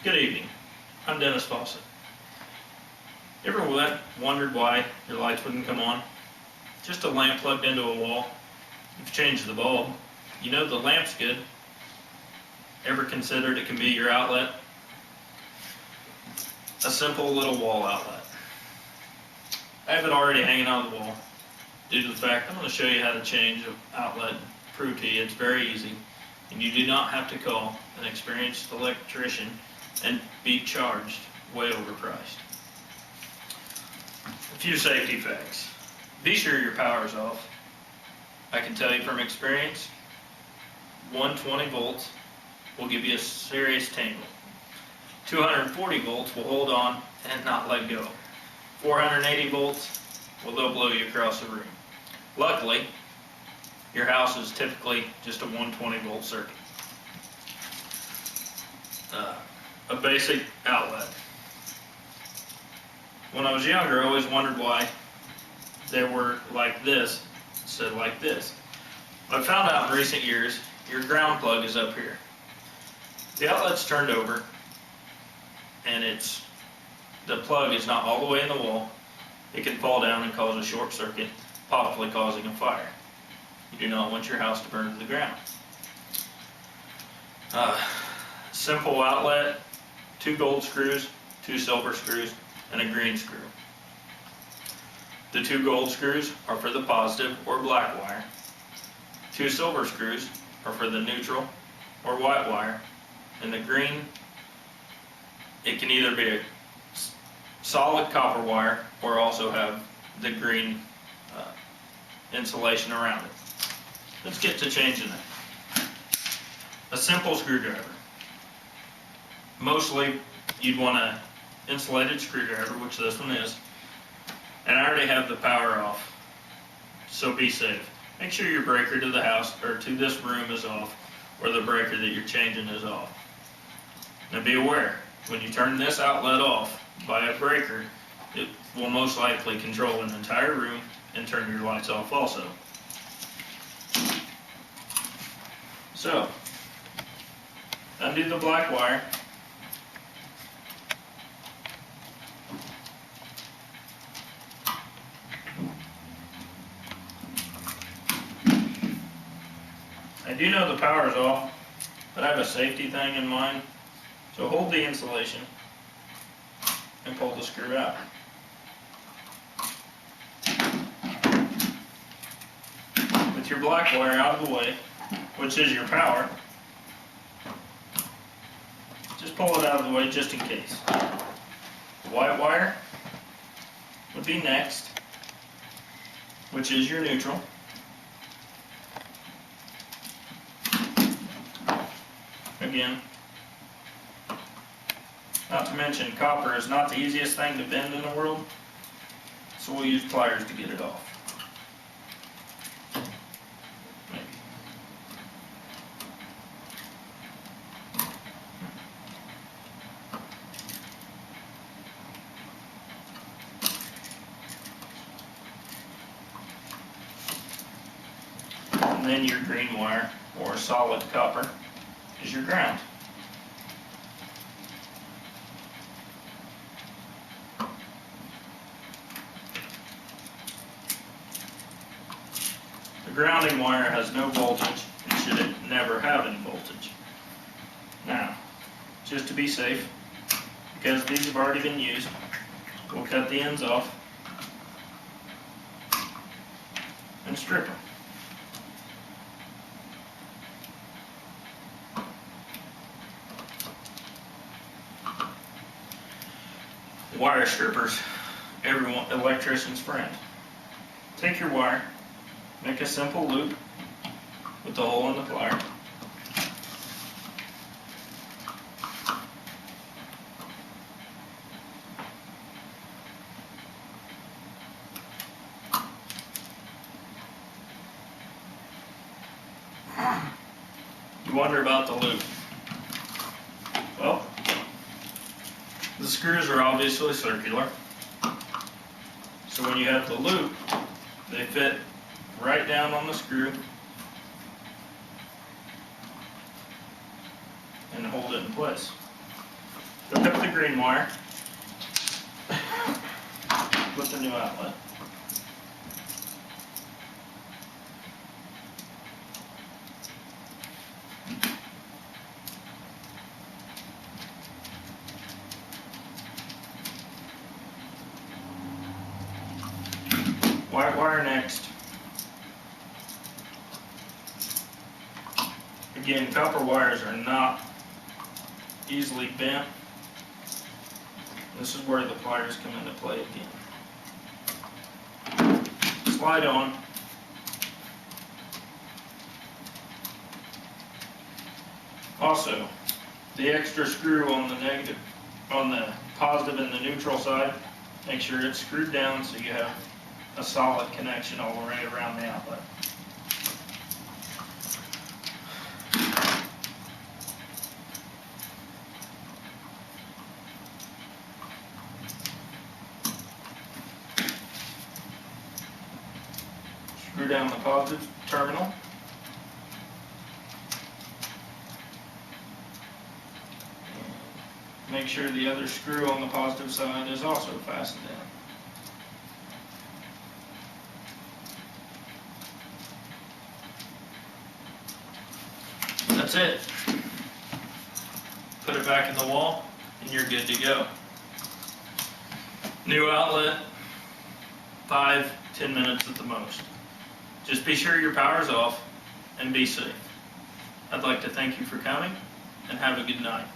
Good evening. I'm Dennis Fawcett. You ever wondered why your lights wouldn't come on? Just a lamp plugged into a wall. You've changed the bulb. You know the lamp's good. Ever considered it can be your outlet? A simple little wall outlet. I have it already hanging on the wall. Due to the fact I'm going to show you how to change an outlet. Prove to you it's very easy, and you do not have to call an experienced electrician and be charged way overpriced. A few safety facts. Be sure your power is off. I can tell you from experience, 120 volts will give you a serious tingle. 240 volts will hold on and not let go. 480 volts, well, they'll blow you across the room. Luckily, your house is typically just a 120 volt circuit. A basic outlet. When I was younger, I always wondered why they were like this instead of like this. I found out in recent years, your ground plug is up here. The outlet's turned over, and the plug is not all the way in the wall. It can fall down and cause a short circuit, possibly causing a fire. You do not want your house to burn to the ground. Simple outlet, 2 gold screws, 2 silver screws, and a green screw. The 2 gold screws are for the positive or black wire. 2 silver screws are for the neutral or white wire. And the green, it can either be a solid copper wire or also have the green insulation around it. Let's get to changing it. A simple screwdriver. Mostly you'd want an insulated screwdriver, which this one is. And I already have the power off, so be safe. Make sure your breaker to the house or to this room is off, or the breaker that you're changing is off. Now be aware, when you turn this outlet off by a breaker, it will most likely control an entire room and turn your lights off also. So, undo the black wire. I do know the power is off, but I have a safety thing in mind. So hold the insulation and pull the screw out. With your black wire out of the way, which is your power, just pull it out of the way just in case. The white wire would be next, which is your neutral. Again, not to mention copper is not the easiest thing to bend in the world, so we'll use pliers to get it off. And then your green wire, or solid copper, is your ground. The grounding wire has no voltage and should never have any voltage. Now, just to be safe, because these have already been used, we'll cut the ends off and strip them. Wire strippers, everyone, electrician's friend. Take your wire, make a simple loop with the hole in the plier. You wonder about the loop. Well, the screws are obviously circular, so when you have the loop, they fit right down on the screw and hold it in place. Hook up the green wire with the new outlet. White wire next. Again, copper wires are not easily bent. This is where the pliers come into play again. Slide on. Also, the extra screw on the negative, on the positive and the neutral side, make sure it's screwed down so you have a solid connection all the way around the outlet. Screw down the positive terminal. Make sure the other screw on the positive side is also fastened in. That's it. Put it back in the wall and you're good to go. New outlet, 5-10 minutes at the most. Just be sure your power's off and be safe. I'd like to thank you for coming and have a good night.